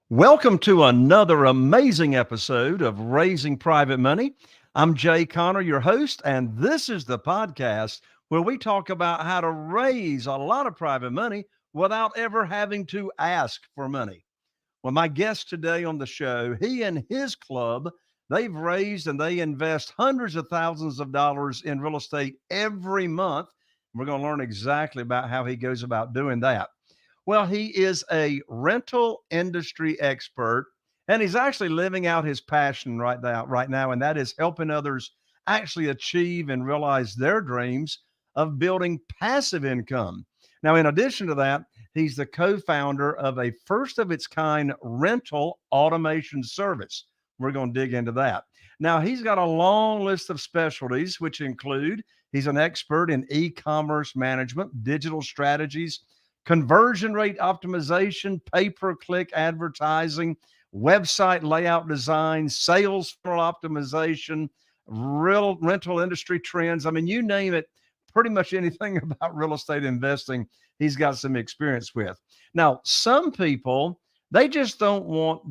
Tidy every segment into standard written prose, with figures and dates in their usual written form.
Welcome to another amazing episode of Raising Private Money. I'm Jay Connor, your host, and this is the podcast where we talk about how to raise a lot of private money without ever having to ask for money. Well, my guest today on the show, he and his club, they've raised and they invest hundreds of thousands of dollars in real estate every month. We're going to learn exactly about how he goes about doing that. Well, he is a rental industry expert, and he's actually living out his passion right now, and that is helping others actually achieve and realize their dreams of building passive income. Now, in addition to that, he's the co-founder of a first of its kind rental automation service. We're going to dig into that. Now, he's got a long list of specialties, which include he's an expert in e-commerce management, digital strategies, conversion rate optimization, pay-per-click advertising, website layout design, sales funnel optimization, real rental industry trends. I mean, you name it, pretty much anything about real estate investing, he's got some experience with. Now, some people, they just don't want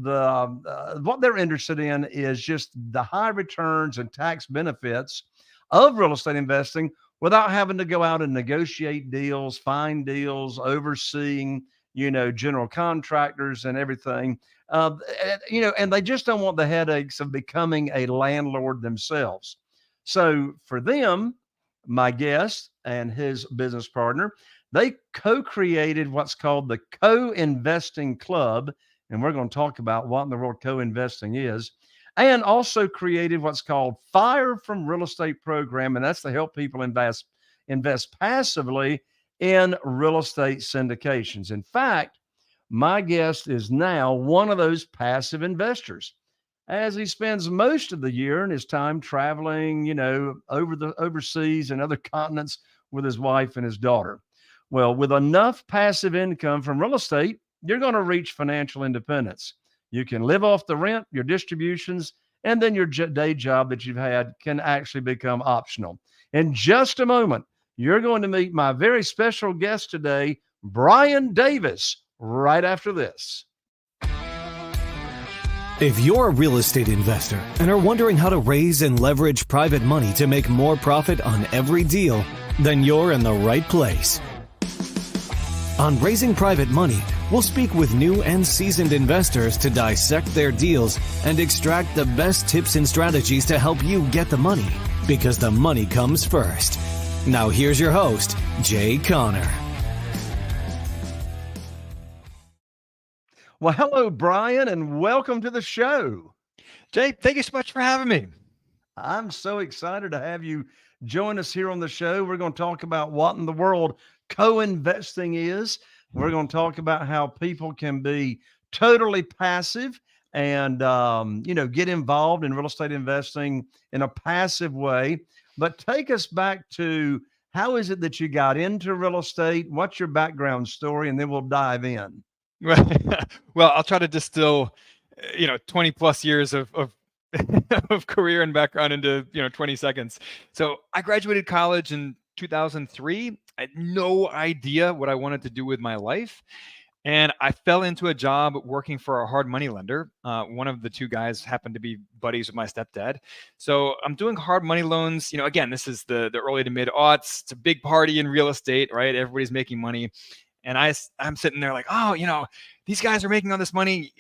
what they're interested in is just the high returns and tax benefits of real estate investing without having to go out and negotiate deals, find deals, overseeing, general contractors and everything. And they just don't want the headaches of becoming a landlord themselves. So for them, my guest and his business partner, they co-created what's called the Co-Investing Club. And we're going to talk about what in the world co-investing is, and also created what's called Fire from Real Estate program. And that's to help people invest passively in real estate syndications. In fact, my guest is now one of those passive investors, as he spends most of the year and his time traveling, overseas and other continents with his wife and his daughter. Well, with enough passive income from real estate, you're going to reach financial independence. You can live off the rent, your distributions, and then your day job that you've had can actually become optional. In just a moment, you're going to meet my very special guest today, Brian Davis, right after this. If you're a real estate investor and are wondering how to raise and leverage private money to make more profit on every deal, then you're in the right place. On Raising Private Money, we'll speak with new and seasoned investors to dissect their deals and extract the best tips and strategies to help you get the money, because the money comes first. Now here's your host, Jay Connor. Well, hello, Brian, and welcome to the show. Jay, thank you so much for having me. I'm so excited to have you join us here on the show. We're going to talk about what in the world co-investing is. We're going to talk about how people can be totally passive and, get involved in real estate investing in a passive way. But take us back to how is it that you got into real estate? What's your background story? And then we'll dive in. Well, I'll try to distill, 20 plus years of of career and background into, 20 seconds. So I graduated college in 2003. I had no idea what I wanted to do with my life. And I fell into a job working for a hard money lender. One of the two guys happened to be buddies with my stepdad. So I'm doing hard money loans. Again, this is the early to mid aughts. It's a big party in real estate, right? Everybody's making money. And I'm sitting there like, these guys are making all this money.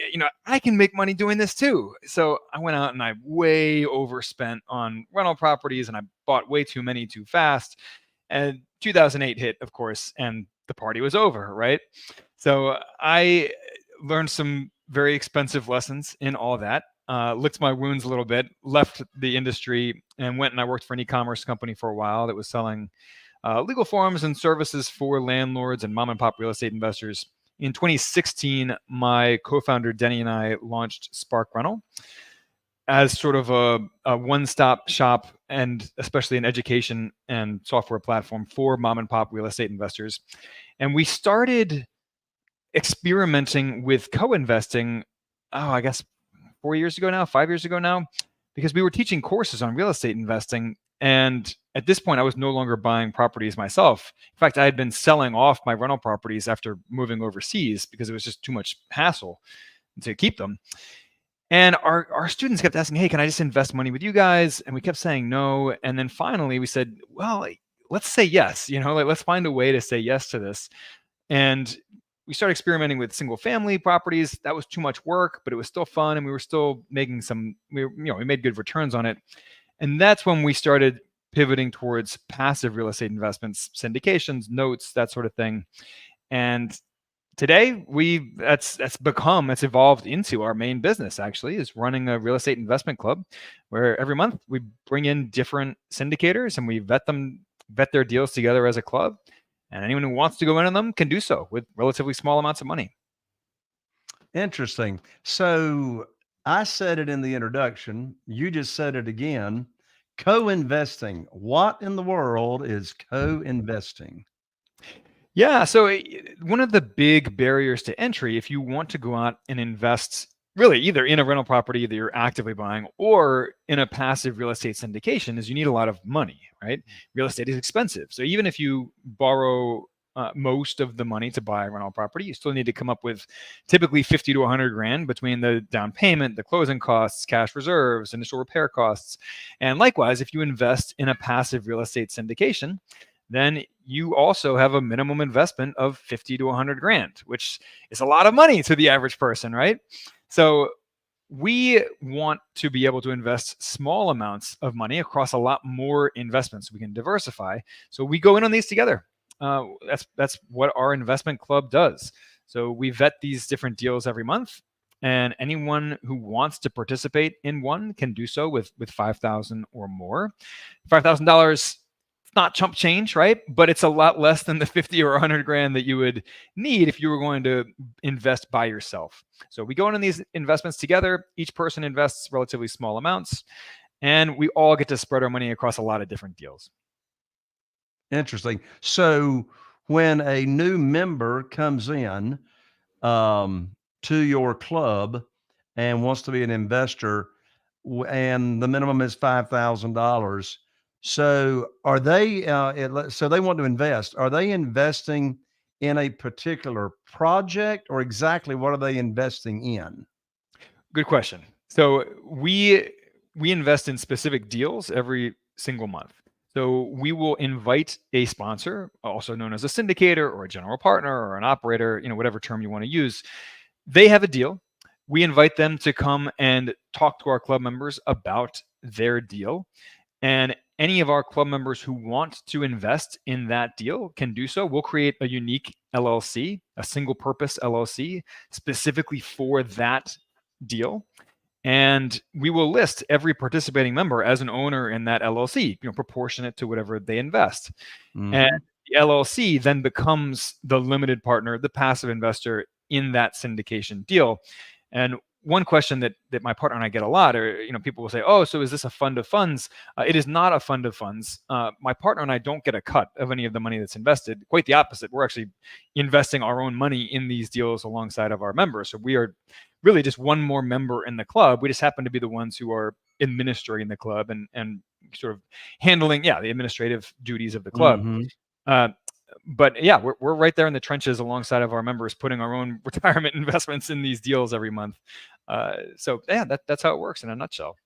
I can make money doing this too. So I went out and I way overspent on rental properties, and I bought way too many too fast. And 2008 hit, of course, and the party was over, right? So I learned some very expensive lessons in all that, licked my wounds a little bit, left the industry, and went and I worked for an e-commerce company for a while that was selling legal forms and services for landlords and mom and pop real estate investors. In 2016, my co-founder Deni and I launched SparkRental as sort of a one-stop shop, and especially an education and software platform for mom and pop real estate investors. And we started experimenting with co-investing, I guess 5 years ago now, because we were teaching courses on real estate investing. And at this point, I was no longer buying properties myself. In fact, I had been selling off my rental properties after moving overseas because it was just too much hassle. to keep them. And our students kept asking, hey, can I just invest money with you guys? And we kept saying no. And then finally we said, well, let's say yes, let's find a way to say yes to this. And we started experimenting with single family properties. That was too much work, but it was still fun. And we were still making we made good returns on it. And that's when we started pivoting towards passive real estate investments, syndications, notes, that sort of thing. And today that's evolved into our main business, actually, is running a real estate investment club where every month we bring in different syndicators and we vet their deals together as a club. And anyone who wants to go into them can do so with relatively small amounts of money. Interesting. So I said it in the introduction. You just said it again. Co-investing. What in the world is co-investing? Yeah. So one of the big barriers to entry, if you want to go out and invest really either in a rental property that you're actively buying or in a passive real estate syndication, is you need a lot of money, right? Real estate is expensive. So even if you borrow most of the money to buy a rental property, you still need to come up with typically 50 to 100 grand between the down payment, the closing costs, cash reserves, initial repair costs. And likewise, if you invest in a passive real estate syndication, then you also have a minimum investment of 50 to 100 grand, which is a lot of money to the average person, right? So we want to be able to invest small amounts of money across a lot more investments. We can diversify. So we go in on these together. That's what our investment club does. So we vet these different deals every month, and anyone who wants to participate in one can do so with $5,000 or more. $5,000. Not chump change, right? But it's a lot less than the 50 or 100 grand that you would need if you were going to invest by yourself. So we go in on these investments together. Each person invests relatively small amounts, and we all get to spread our money across a lot of different deals. Interesting. So when a new member comes in to your club and wants to be an investor, and the minimum is $5,000. So are they, so they want to invest, are they investing in a particular project, or exactly what are they investing in? Good question. So we invest in specific deals every single month. So we will invite a sponsor, also known as a syndicator or a general partner or an operator, whatever term you want to use. They have a deal. We invite them to come and talk to our club members about their deal. And any of our club members who want to invest in that deal can do so. We'll create a unique LLC, a single purpose LLC, specifically for that deal. And we will list every participating member as an owner in that LLC, proportionate to whatever they invest. Mm-hmm. And the LLC then becomes the limited partner, the passive investor in that syndication deal. And one question that my partner and I get a lot, or people will say, "Oh, so is this a fund of funds?" It is not a fund of funds. My partner and I don't get a cut of any of the money that's invested. Quite the opposite. We're actually investing our own money in these deals alongside of our members. So we are really just one more member in the club. We just happen to be the ones who are administering the club and sort of handling, the administrative duties of the club. Mm-hmm. But yeah, we're right there in the trenches alongside of our members, putting our own retirement investments in these deals every month. So yeah, that's how it works in a nutshell.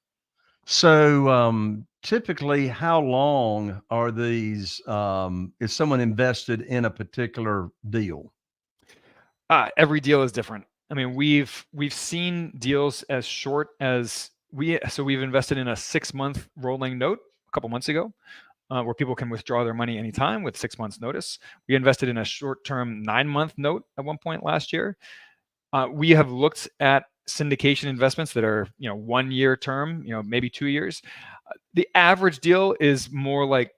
So typically, how long are these? Is someone invested in a particular deal? Every deal is different. I mean, we've seen deals as short as we've invested in a 6-month rolling note a couple months ago. Where people can withdraw their money anytime with 6 months notice. We invested in a short-term 9-month note at one point last year. We have looked at syndication investments that are, 1-year term, maybe 2 years. The average deal is more like,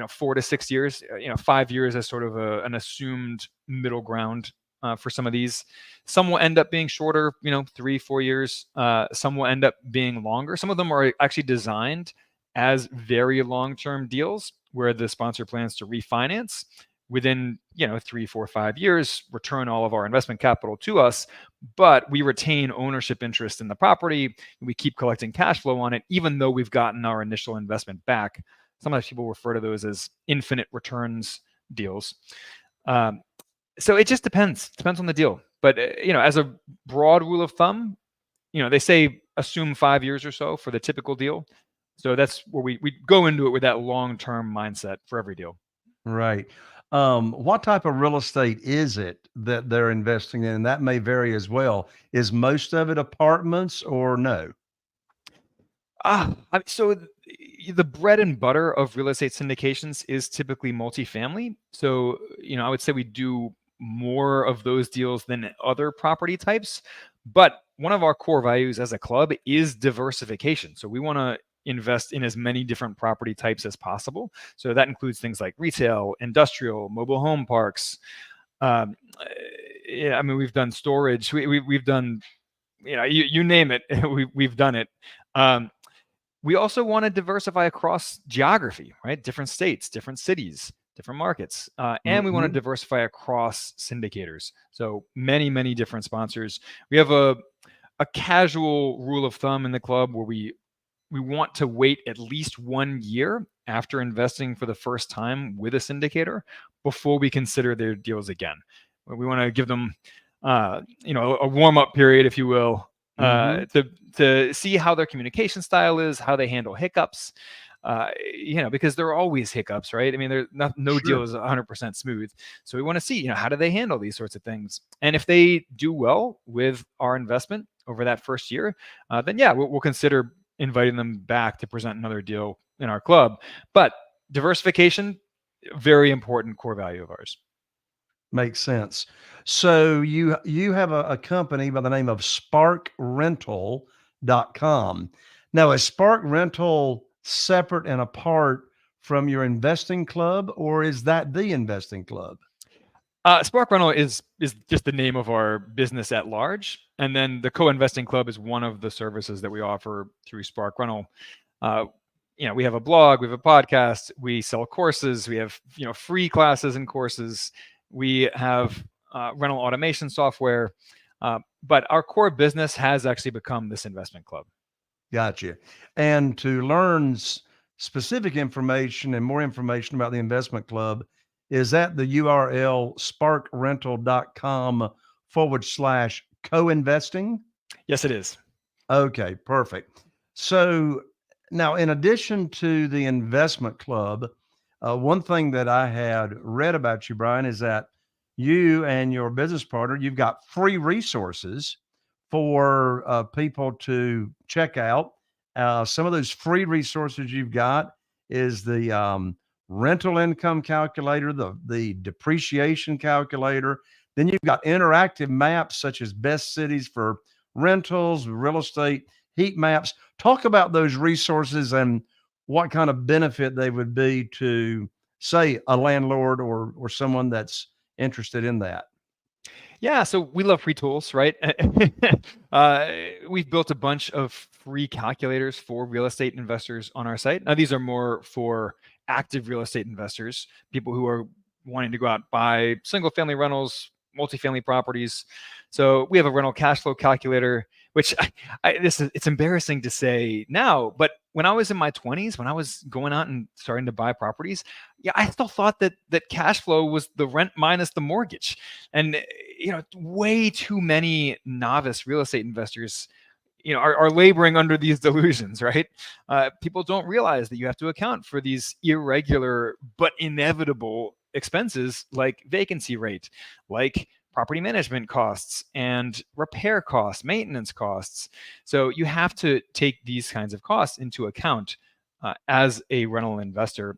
4 to 6 years, 5 years as sort of an assumed middle ground for some of these. Some will end up being shorter, 3-4 years. Some will end up being longer. Some of them are actually designed as very long-term deals where the sponsor plans to refinance within 3, 4, 5 years, return all of our investment capital to us, but we retain ownership interest in the property. We keep collecting cash flow on it, even though we've gotten our initial investment back. Sometimes people refer to those as infinite returns deals. So it just depends on the deal. But as a broad rule of thumb, they say assume 5 years or so for the typical deal. So that's where we go into it with that long-term mindset for every deal. Right. What type of real estate is it that they're investing in? And that may vary as well. Is most of it apartments or no? So the bread and butter of real estate syndications is typically multifamily. So, I would say we do more of those deals than other property types. But one of our core values as a club is diversification. So we want to invest in as many different property types as possible. So that includes things like retail, industrial, mobile home parks. Um, yeah, I mean, we've done storage. We've done, you name it, we've done it. We also want to diversify across geography, right? Different states, different cities, different markets. And we want to Mhm. diversify across syndicators. So many different sponsors. We have a casual rule of thumb in the club where we want to wait at least 1 year after investing for the first time with a syndicator before we consider their deals again. We want to give them, a warm up period, if you will, Mhm. to see how their communication style is, how they handle hiccups. Because there are always hiccups, right? I mean, no deal Sure. is 100% smooth. So we want to see, how do they handle these sorts of things? And if they do well with our investment over that first year, then yeah, we'll consider inviting them back to present another deal in our club. But diversification, very important core value of ours. Makes sense. So you have a company by the name of SparkRental.com. Now, is Spark Rental separate and apart from your investing club, or is that the investing club? SparkRental is just the name of our business at large, and then the co-investing club is one of the services that we offer through SparkRental. We have a blog, we have a podcast, we sell courses, we have free classes and courses, we have rental automation software, but our core business has actually become this investment club. Gotcha. And to learn specific information and more information about the investment club, is that the URL sparkrental.com/co-investing? Yes, it is. Okay, perfect. So now, in addition to the investment club, one thing that I had read about you, Brian, is that you and your business partner, you've got free resources for people to check out. Some of those free resources you've got is the rental income calculator, the depreciation calculator. Then you've got interactive maps such as best cities for rentals, real estate, heat maps. Talk about those resources and what kind of benefit they would be to, say, a landlord or someone that's interested in that. Yeah, so we love free tools, right? uh, we've built a bunch of free calculators for real estate investors on our site. Now, these are more for active real estate investors, people who are wanting to go out buy single family rentals, multifamily properties. So we have a rental cash flow calculator, which it's embarrassing to say now, but when I was in my 20s, when I was going out and starting to buy properties, yeah, I still thought that cash flow was the rent minus the mortgage. And way too many novice real estate investors are laboring under these delusions, right? People don't realize that you have to account for these irregular but inevitable expenses like vacancy rate, like property management costs and repair costs, maintenance costs. So you have to take these kinds of costs into account as a rental investor.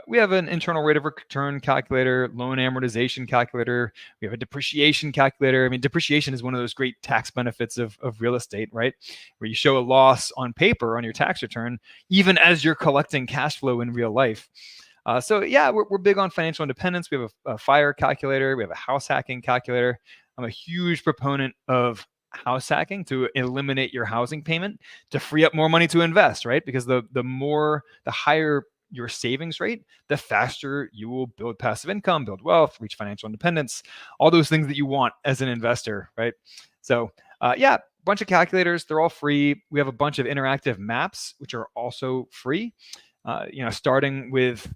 We have an internal rate of return calculator, loan amortization calculator. We have a depreciation calculator. I mean, depreciation is one of those great tax benefits of real estate, right? Where you show a loss on paper on your tax return, even as you're collecting cash flow in real life. So yeah, we're big on financial independence. We have a fire calculator. We have a house hacking calculator. I'm a huge proponent of house hacking to eliminate your housing payment to free up more money to invest, right? Because the higher your savings rate, the faster you will build passive income, build wealth, reach financial independence, all those things that you want as an investor, right? So yeah, bunch of calculators. They're all free. We have a bunch of interactive maps, which are also free. Starting with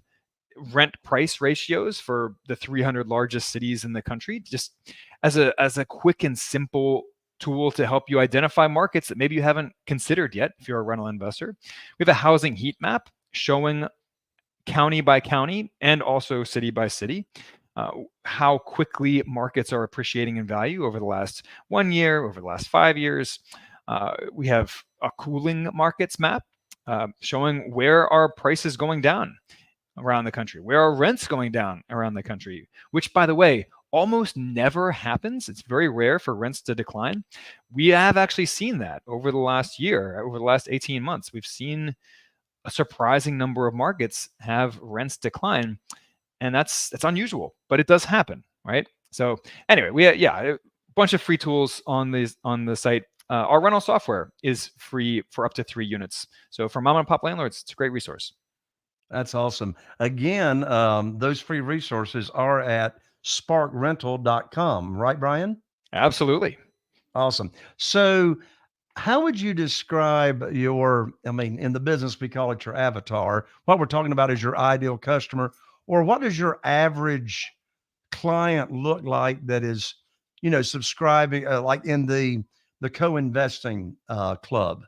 rent price ratios for the 300 largest cities in the country, just as a quick and simple tool to help you identify markets that maybe you haven't considered yet if you're a rental investor. We have a housing heat map showing county by county and also city by city how quickly markets are appreciating in value over the last 1 year, over the last 5 years. We have a cooling markets map showing where are prices going down around the country, where are rents going down around the country, which, by the way, almost never happens. It's very rare for rents to decline. We have actually seen that over the last year, over the last 18 months. We've seen a surprising number of markets have rents decline, and that's unusual, but it does happen, right? So anyway, we a bunch of free tools on the site. Our rental software is free for up to 3 units. So for mom and pop landlords, it's a great resource. That's awesome. Again, those free resources are at SparkRental.com, right, Brian? Absolutely. Awesome. So how would you describe in the business, we call it your avatar. What we're talking about is your ideal customer, or what does your average client look like that is, subscribing, like in the co-investing club?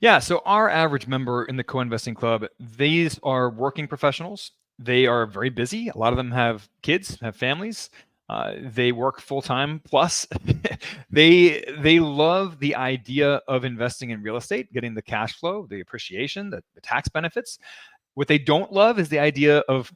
Yeah, so our average member in the co-investing club, these are working professionals. They are very busy. A lot of them have kids, have families. They work full time. Plus, they love the idea of investing in real estate, getting the cash flow, the appreciation, the tax benefits. What they don't love is the idea of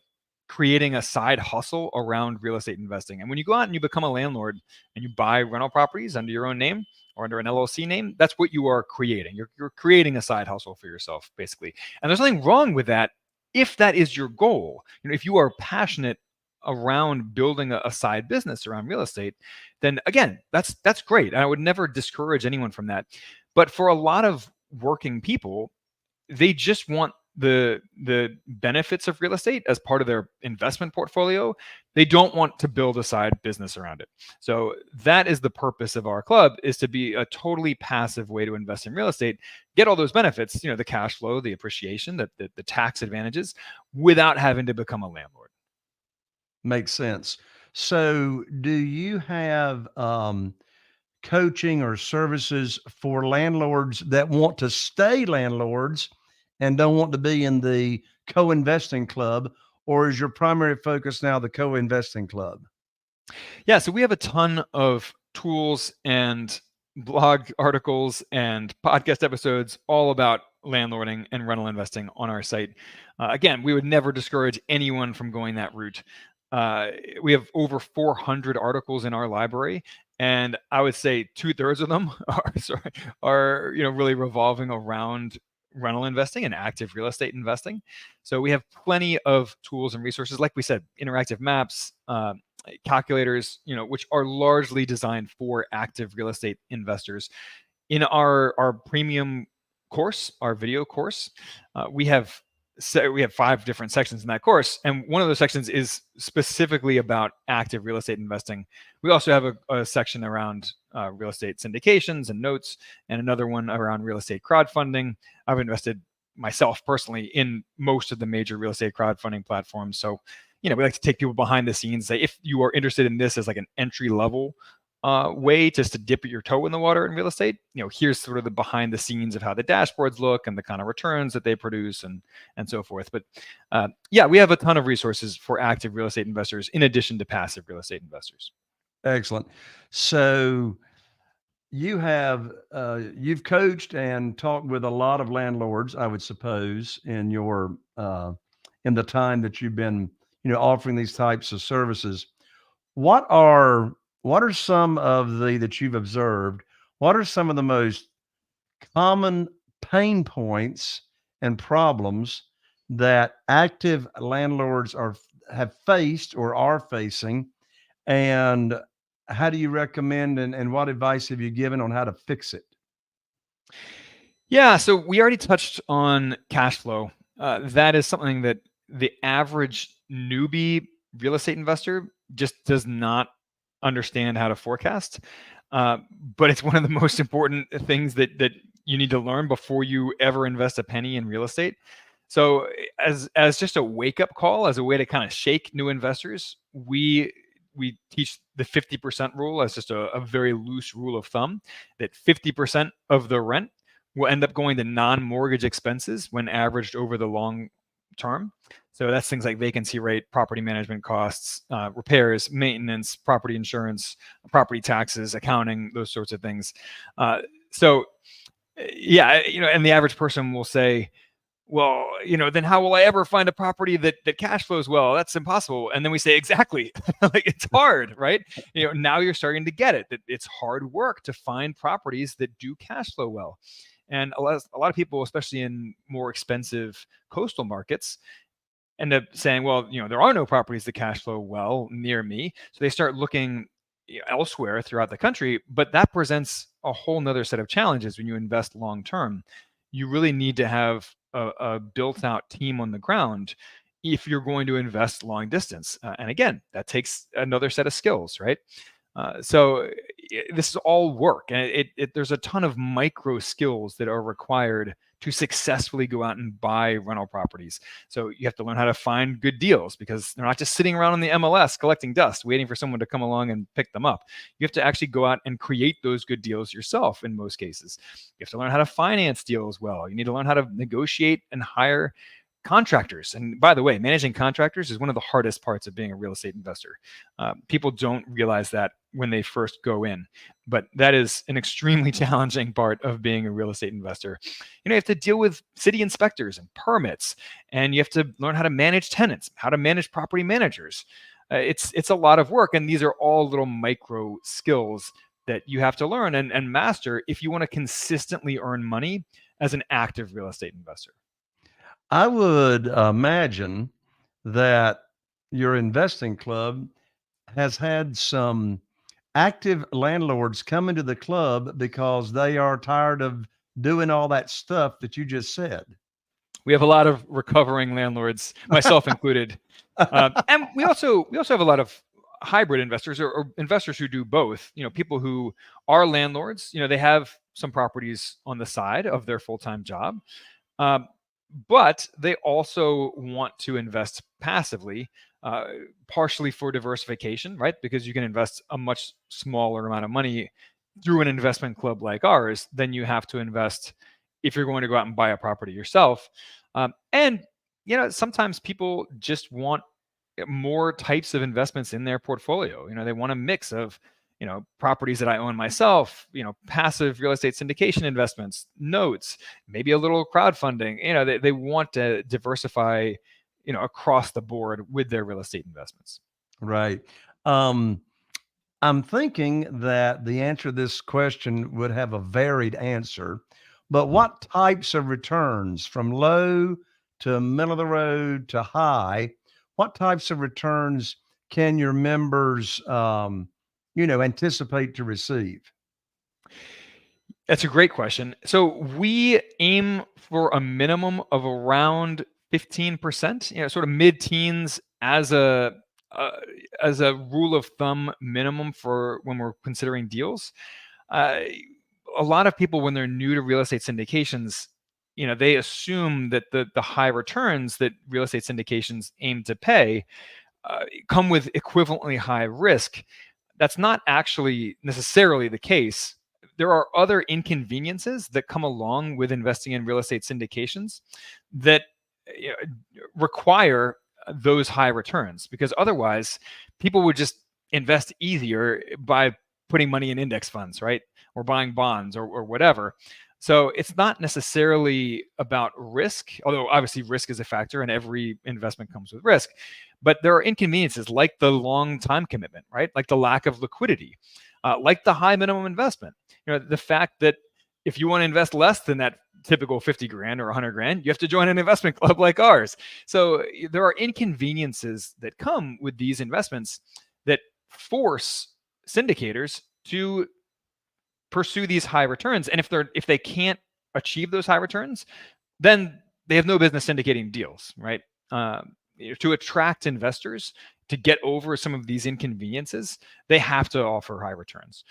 creating a side hustle around real estate investing. And when you go out and you become a landlord and you buy rental properties under your own name or under an LLC name, that's what you are creating. You're creating a side hustle for yourself, basically. And there's nothing wrong with that if that is your goal. If you are passionate around building a side business around real estate, then again, that's great. I would never discourage anyone from that. But for a lot of working people, they just want the benefits of real estate as part of their investment portfolio. They don't want to build a side business around it. So that is the purpose of our club, is to be a totally passive way to invest in real estate, get all those benefits, the cash flow, the appreciation, the tax advantages, without having to become a landlord. Makes sense. So do you have coaching or services for landlords that want to stay landlords and don't want to be in the co-investing club, or is your primary focus now the co-investing club? Yeah, so we have a ton of tools and blog articles and podcast episodes all about landlording and rental investing on our site. Again, we would never discourage anyone from going that route. We have over 400 articles in our library, and I would say 2/3 of them are really revolving around rental investing and active real estate investing. So we have plenty of tools and resources, like we said, interactive maps, calculators, which are largely designed for active real estate investors. In our premium course, our video course, we have 5 different sections in that course, and one of those sections is specifically about active real estate investing. We also have a section around real estate syndications and notes, and another one around real estate crowdfunding. I've invested myself personally in most of the major real estate crowdfunding platforms. So, we like to take people behind the scenes. Say, if you are interested in this as like an entry level way just to dip your toe in the water in real estate, here's sort of the behind the scenes of how the dashboards look and the kind of returns that they produce and so forth. But we have a ton of resources for active real estate investors in addition to passive real estate investors. Excellent. So you have you've coached and talked with a lot of landlords, I would suppose, in your in the time that you've been offering these types of services. What are some of that you've observed? What are some of the most common pain points and problems that active landlords have faced or are facing? And how do you recommend and what advice have you given on how to fix it? Yeah, so we already touched on cash flow. That is something that the average newbie real estate investor just does not understand how to forecast. But it's one of the most important things that you need to learn before you ever invest a penny in real estate. So as just a wake up call, as a way to kind of shake new investors, we teach the 50% rule as just a very loose rule of thumb, that 50% of the rent will end up going to non-mortgage expenses when averaged over the long term. So that's things like vacancy rate, property management costs, repairs, maintenance, property insurance, property taxes, accounting, those sorts of things. So yeah, and the average person will say, well, then how will I ever find a property that cash flows well? That's impossible. And then we say, exactly, like it's hard, right? Now you're starting to get it, that it's hard work to find properties that do cash flow well. And a lot of people, especially in more expensive coastal markets, end up saying, well, there are no properties that cash flow well near me. So they start looking elsewhere throughout the country, but that presents a whole nother set of challenges when you invest long term. You really need to have a built out team on the ground if you're going to invest long distance. And again, that takes another set of skills, right? So this is all work, and there's a ton of micro skills that are required to successfully go out and buy rental properties. So you have to learn how to find good deals, because they're not just sitting around on the MLS collecting dust, waiting for someone to come along and pick them up. You have to actually go out and create those good deals yourself in most cases. You have to learn how to finance deals well. You need to learn how to negotiate and hire contractors. And by the way, managing contractors is one of the hardest parts of being a real estate investor. People don't realize that when they first go in, but that is an extremely challenging part of being a real estate investor. You have to deal with city inspectors and permits, and you have to learn how to manage tenants, how to manage property managers. It's a lot of work, and these are all little micro skills that you have to learn and master if you want to consistently earn money as an active real estate investor. I would imagine that your investing club has had some active landlords come into the club because they are tired of doing all that stuff that you just said. We have a lot of recovering landlords, myself included, and we also have a lot of hybrid investors or investors who do both. People who are landlords. They have some properties on the side of their full-time job. But they also want to invest passively, partially for diversification, right? Because you can invest a much smaller amount of money through an investment club like ours than you have to invest if you're going to go out and buy a property yourself. And sometimes people just want more types of investments in their portfolio. They want a mix of properties that I own myself, passive real estate syndication investments, notes, maybe a little crowdfunding. They want to diversify, across the board with their real estate investments. Right. I'm thinking that the answer to this question would have a varied answer, but what types of returns, from low to middle of the road to high, what types of returns can your members anticipate to receive? That's a great question. So we aim for a minimum of around 15%, sort of mid-teens as a rule of thumb minimum for when we're considering deals. A lot of people, when they're new to real estate syndications, they assume that the high returns that real estate syndications aim to pay come with equivalently high risk. That's not actually necessarily the case. There are other inconveniences that come along with investing in real estate syndications that require those high returns, because otherwise people would just invest easier by putting money in index funds, right? Or buying bonds or whatever. So it's not necessarily about risk, although obviously risk is a factor and every investment comes with risk. But there are inconveniences like the long time commitment, right? Like the lack of liquidity, like the high minimum investment. The fact that if you want to invest less than that typical 50 grand or 100 grand, you have to join an investment club like ours. So there are inconveniences that come with these investments that force syndicators to pursue these high returns. And if they can't achieve those high returns, then they have no business syndicating deals, right? To attract investors, to get over some of these inconveniences, they have to offer high returns.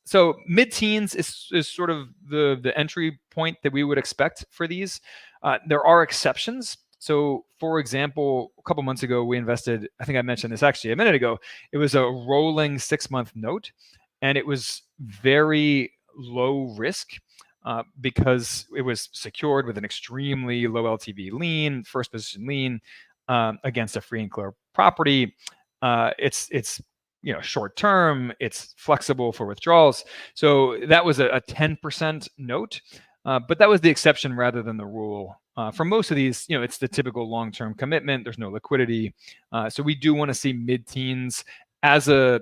So mid-teens is sort of the entry point that we would expect for these. There are exceptions. So, for example, a couple months ago, we invested, I think I mentioned this actually a minute ago, it was a rolling 6-month note, and it was very low risk because it was secured with an extremely low LTV lien, first position lien against a free and clear property. It's short term, it's flexible for withdrawals. So that was a 10% note, but that was the exception rather than the rule. For most of these, it's the typical long-term commitment. There's no liquidity. So we do want to see mid-teens as a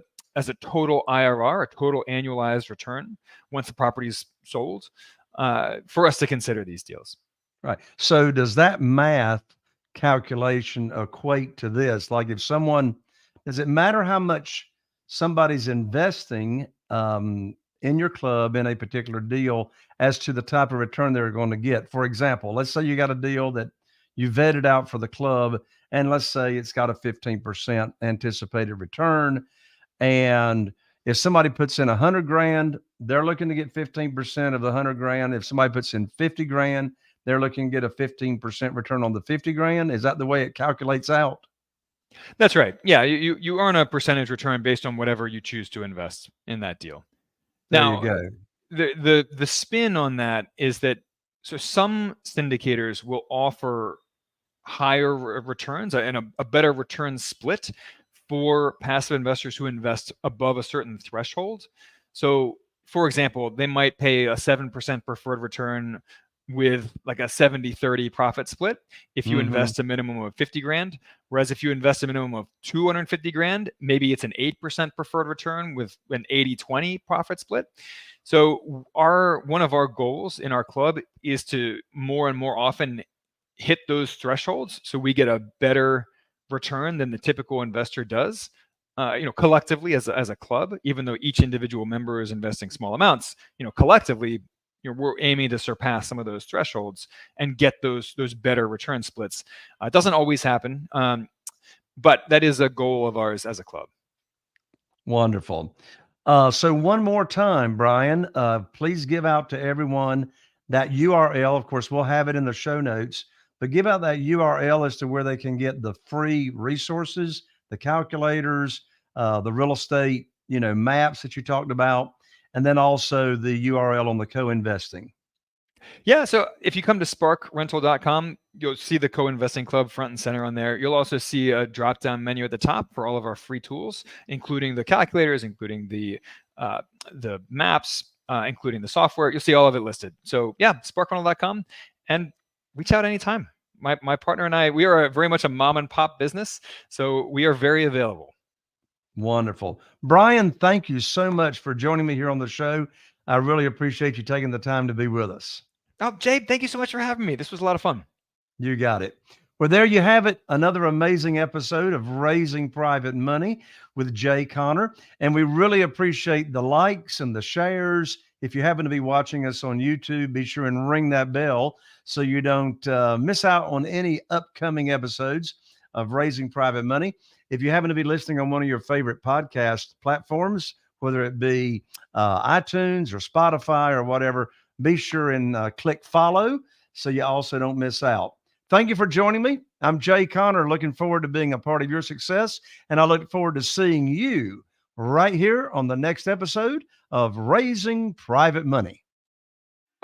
total IRR, a total annualized return once the property's sold, for us to consider these deals. Right. So does that math calculation equate to this? Like does it matter how much somebody's investing in your club in a particular deal as to the type of return they're going to get? For example, let's say you got a deal that you vetted out for the club, and let's say it's got a 15% anticipated return. And if somebody puts in $100,000, they're looking to get 15% of the $100,000. If somebody puts in $50,000, they're looking to get a 15% return on the $50,000. Is that the way it calculates out? That's right. Yeah, you earn a percentage return based on whatever you choose to invest in that deal. Now, there you go. The spin on that is that some syndicators will offer higher returns and a better return split for passive investors who invest above a certain threshold. So, for example, they might pay a 7% preferred return with like a 70-30 profit split if you invest a minimum of $50,000, whereas if you invest a minimum of $250,000, maybe it's an 8% preferred return with an 80-20 profit split. So one of our goals in our club is to more and more often hit those thresholds so we get a better return than the typical investor does, collectively as a club. Even though each individual member is investing small amounts, collectively, we're aiming to surpass some of those thresholds and get those better return splits. It doesn't always happen, but that is a goal of ours as a club. Wonderful. So one more time, Brian, please give out to everyone that URL. Of course, we'll have it in the show notes, but give out that URL as to where they can get the free resources, the calculators, the real estate, maps that you talked about, and then also the URL on the co-investing. Yeah, so if you come to SparkRental.com, you'll see the co-investing club front and center on there. You'll also see a drop-down menu at the top for all of our free tools, including the calculators, including the maps, including the software. You'll see all of it listed. So yeah, SparkRental.com, and reach out anytime. My partner and I, we are very much a mom and pop business, so we are very available. Wonderful. Brian, thank you so much for joining me here on the show. I really appreciate you taking the time to be with us. Oh, Jay, thank you so much for having me. This was a lot of fun. You got it. Well, there you have it. Another amazing episode of Raising Private Money with Jay Conner. And we really appreciate the likes and the shares. If you happen to be watching us on YouTube, be sure and ring that bell so you don't miss out on any upcoming episodes of Raising Private Money. If you happen to be listening on one of your favorite podcast platforms, whether it be iTunes or Spotify or whatever, be sure and click follow so you also don't miss out. Thank you for joining me. I'm Jay Conner, looking forward to being a part of your success, and I look forward to seeing you right here on the next episode of Raising Private Money.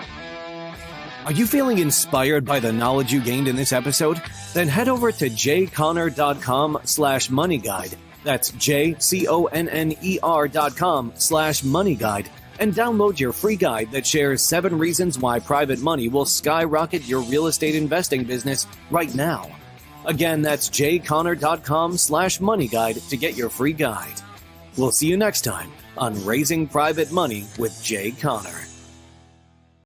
Are you feeling inspired by the knowledge you gained in this episode? Then head over to jconner.com/moneyguide. That's jconner.com/moneyguide and download your free guide that shares 7 reasons why private money will skyrocket your real estate investing business right now. Again, that's jconner.com/moneyguide to get your free guide. We'll see you next time on Raising Private Money with Jay Conner.